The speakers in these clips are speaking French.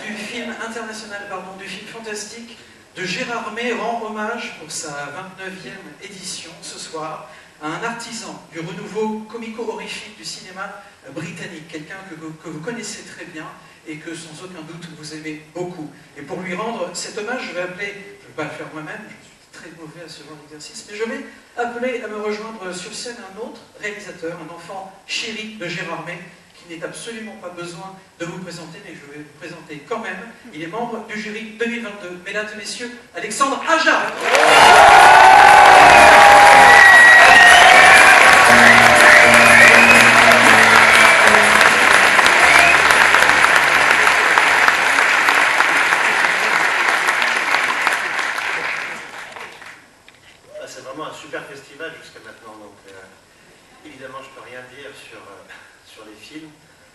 du film international, pardon, du film fantastique de Gérard May rend hommage pour sa 29e édition ce soir à un artisan du renouveau comico-horrifique du cinéma britannique, quelqu'un que vous connaissez très bien et que sans aucun doute vous aimez beaucoup. Et pour lui rendre cet hommage, je vais appeler, je ne vais pas le faire moi-même, je suis très mauvais à ce genre d'exercice, mais je vais appeler à me rejoindre sur scène un autre réalisateur, un enfant chéri de Gérard May, qui n'est absolument pas besoin de vous présenter, mais je vais vous présenter quand même. Il est membre du jury 2022. Mesdames et messieurs, Alexandre Aja. C'est vraiment un super festival jusqu'à maintenant, donc évidemment je ne peux rien dire sur les films,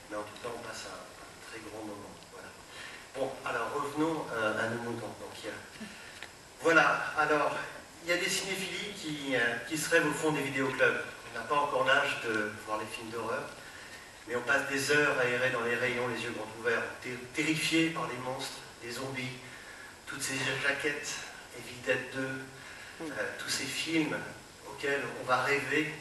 mais en tout cas on passe un très grand moment. Voilà. Bon, alors revenons à nos moutons. Voilà, alors il y a des cinéphilies qui se rêvent au fond des vidéoclubs. On n'a pas encore l'âge de voir les films d'horreur, mais on passe des heures à errer dans les rayons, les yeux grands ouverts, terrifiés par les monstres, les zombies, toutes ces jaquettes, Evil Dead 2, tous ces films auxquels on va rêver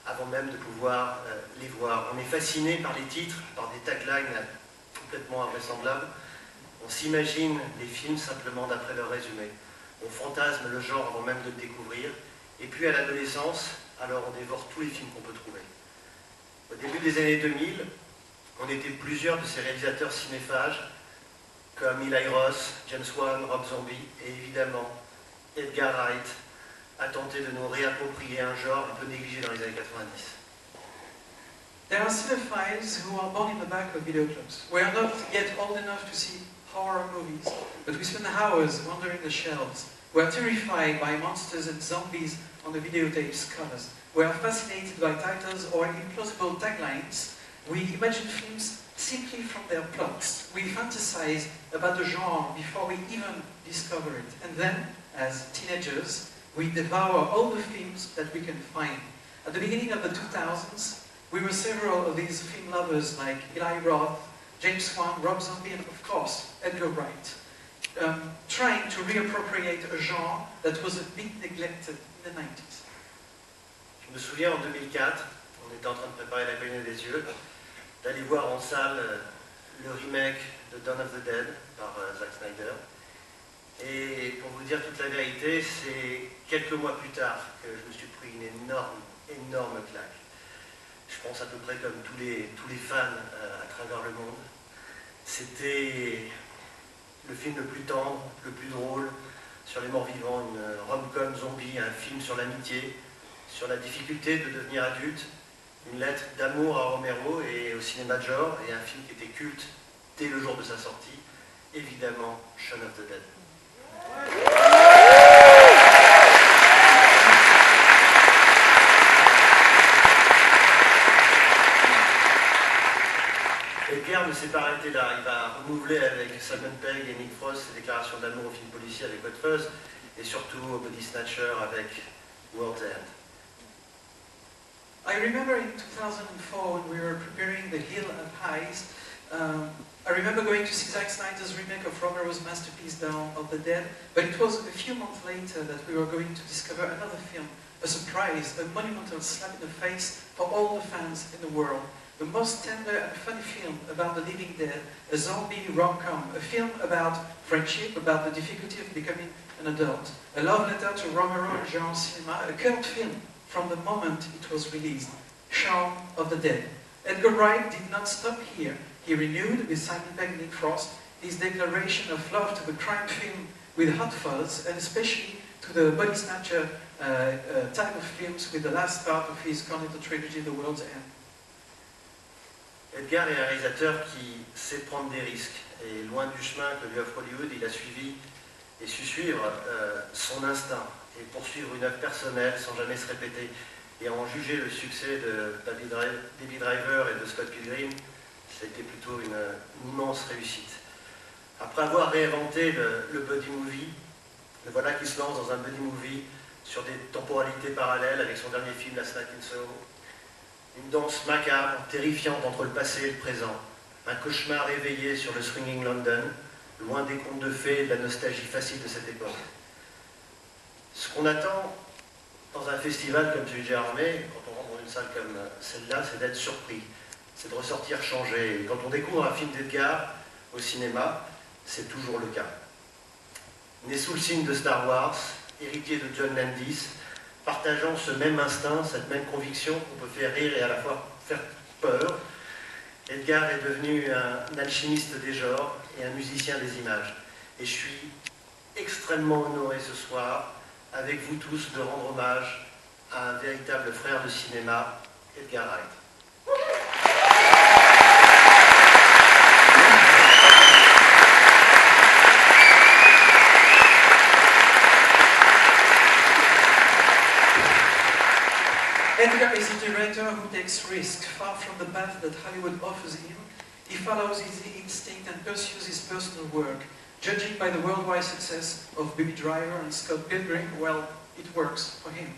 avant même de pouvoir les voir. On est fasciné par les titres, par des taglines complètement invraisemblables. On s'imagine les films simplement d'après leur résumé. On fantasme le genre avant même de le découvrir. Et puis à l'adolescence, alors on dévore tous les films qu'on peut trouver. Au début des années 2000, on était plusieurs de ces réalisateurs cinéphages, comme Eli Roth, James Wan, Rob Zombie, et évidemment Edgar Wright, a tenté de nous réapproprier un genre un peu négligé dans les années 90. There are cinephiles who are born in the back of video clubs. We are not yet old enough to see horror movies, but we spend hours wandering the shelves. We are terrified by monsters and zombies on the videotape's covers. We are fascinated by titles or implausible taglines. We imagine films simply from their plots. We fantasize about the genre before we even discover it. And then, as teenagers, we devour all the films that we can find. At the beginning of the 2000s, we were several of these film lovers like Eli Roth, James Wan, Rob Zombie, and of course, Edgar Wright, trying to reappropriate a genre that was a bit neglected in the 90s. Je me souviens en 2004, on était en train de préparer La Colline des Yeux, d'aller voir en salle le remake de Dawn of the Dead par Zack Snyder. Et pour vous dire toute la vérité, c'est quelques mois plus tard que je me suis pris une énorme claque. Je pense à peu près comme tous les fans à travers le monde. C'était le film le plus tendre, le plus drôle, sur les morts vivants, une rom-com zombie, un film sur l'amitié, sur la difficulté de devenir adulte, une lettre d'amour à Romero et au cinéma de genre, et un film qui était culte dès le jour de sa sortie, évidemment Shaun of the Dead. Edgar ne s'est pas arrêté là, il va renouveler avec Simon Pegg et Nick Frost ses déclarations d'amour au film policier avec Hot Fuzz et surtout au Body Snatcher avec World's End. I remember in 2004 when we were preparing The Hill of Highs, I remember going to see Zack Snyder's remake of Romero's masterpiece Dawn of the Dead, but it was a few months later that we were going to discover another film, a surprise, a monumental slap in the face for all the fans in the world. The most tender and funny film about the living dead, a zombie rom-com, a film about friendship, about the difficulty of becoming an adult, a love letter to Romero and genre cinema, a cult film from the moment it was released, Shaun of the Dead. Edgar Wright did not stop here. He renewed, with Simon Pegg and Nick Frost, his declaration of love to the crime film with Hot Fuzz, and especially to the Body Snatcher type of films with the last part of his Cornetto trilogy, The World's End. Edgar est un réalisateur qui sait prendre des risques, et loin du chemin que lui offre Hollywood, il a suivi et su suivre son instinct, et poursuivre une œuvre personnelle sans jamais se répéter, et en juger le succès de Baby Driver et de Scott Pilgrim, ça a été plutôt une immense réussite. Après avoir réinventé le buddy movie, le voilà qui se lance dans un buddy movie sur des temporalités parallèles avec son dernier film, La Snack in Soho. Une danse macabre, terrifiante entre le passé et le présent. un cauchemar éveillé sur le swinging London, loin des contes de fées et de la nostalgie facile de cette époque. Ce qu'on attend dans un festival comme celui de Gérardmer, quand on rentre dans une salle comme celle-là, c'est d'être surpris, c'est de ressortir changé. Et quand on découvre un film d'Edgar au cinéma, c'est toujours le cas. Né sous le signe de Star Wars, héritier de John Landis, partageant ce même instinct, cette même conviction qu'on peut faire rire et à la fois faire peur, Edgar est devenu un alchimiste des genres et un musicien des images. Et je suis extrêmement honoré ce soir, avec vous tous, de rendre hommage à un véritable frère de cinéma, Edgar Wright. Edgar is a director who takes risks far from the path that Hollywood offers him. He follows his instinct and pursues his personal work. Judging by the worldwide success of Baby Driver and Scott Pilgrim, well, it works for him.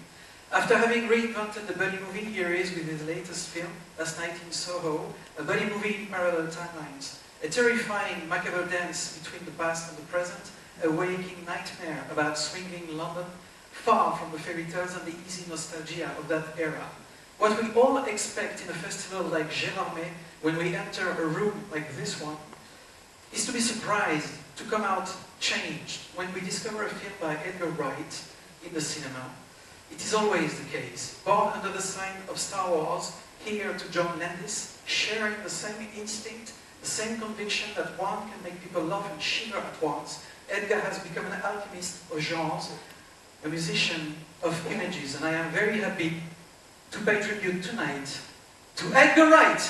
After having reinvented the buddy movie, here he is with his latest film, Last Night in Soho, a buddy movie in parallel timelines. A terrifying, macabre dance between the past and the present, a waking nightmare about swinging London, far from the fairy tales and the easy nostalgia of that era. What we all expect in a festival like Gérardmer, when we enter a room like this one, is to be surprised, to come out changed when we discover a film by Edgar Wright in the cinema. It is always the case. Born under the sign of Star Wars, here to John Landis, sharing the same instinct, the same conviction that one can make people laugh and shiver at once, Edgar has become an alchemist of genres, a musician of images, and I am very happy to pay tribute tonight to Edgar Wright.